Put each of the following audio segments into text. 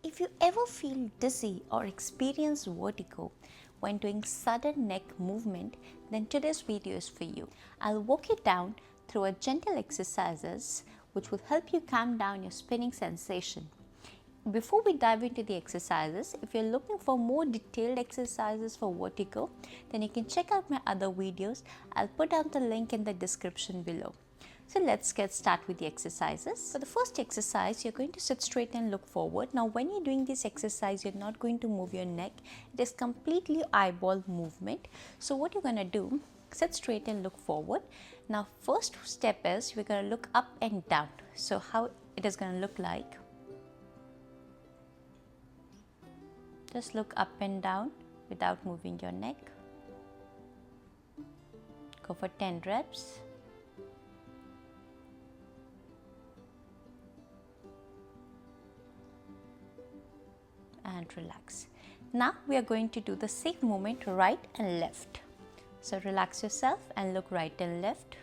If you ever feel dizzy or experience vertigo when doing sudden neck movement, then today's video is for you. I'll walk you down through a gentle exercises which will help you calm down your spinning sensation. Before we dive into the exercises, if you're looking for more detailed exercises for vertigo, then you can check out my other videos. I'll put down the link in the description below. So let's get started with the exercises. For the first exercise, you're going to sit straight and look forward. Now when you're doing this exercise, you're not going to move your neck. It is completely eyeball movement. So what you're going to do, sit straight and look forward. Now first step is we're going to look up and down. So how it is going to look like. Just look up and down without moving your neck. Go for 10 reps. And relax. Now we are going to do the same movement right and left. So relax yourself and look right and left.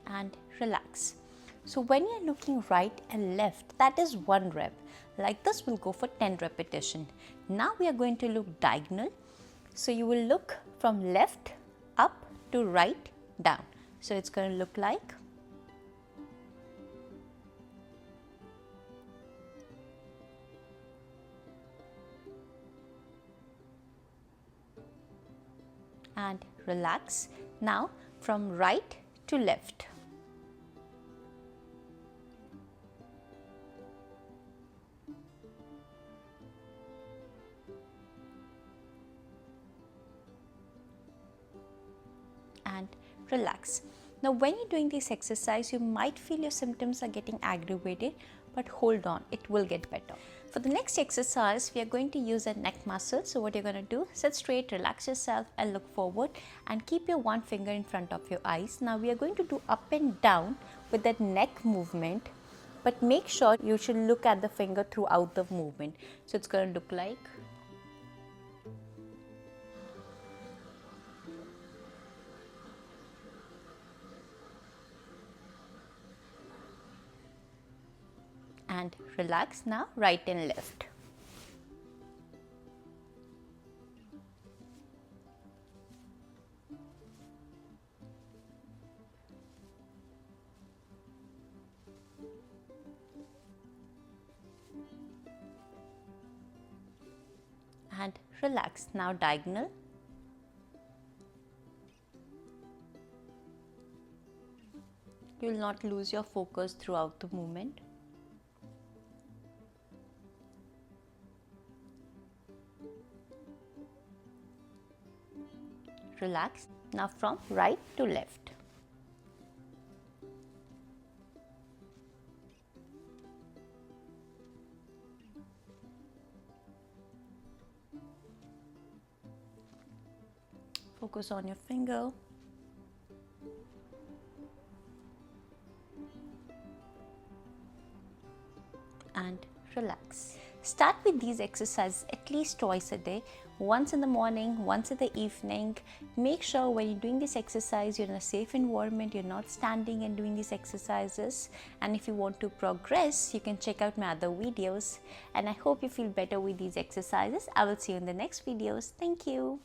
And relax. So when you're looking right and left, that is 1 rep. Like this, we'll go for 10 repetition. Now we are going to look diagonal. So you will look from left up to right down. So it's going to look like and relax. Now from right to left. And relax. Now when you're doing this exercise, you might feel your symptoms are getting aggravated, but hold on, it will get better. For the next exercise, we are going to use a neck muscle. So what you're going to do, sit straight, relax yourself and look forward and keep your one finger in front of your eyes. Now we are going to do up and down with that neck movement, but make sure you should look at the finger throughout the movement. So it's going to look like and relax. Now right and left. And relax. Now diagonal. You will not lose your focus throughout the movement. Relax. Now from right to left. Focus on your finger. And relax. Start with these exercises at least twice a day, once in the morning, once in the evening. Make sure when you're doing this exercise, you're in a safe environment, you're not standing and doing these exercises. And if you want to progress, you can check out my other videos. And I hope you feel better with these exercises. I will see you in the next videos. Thank you.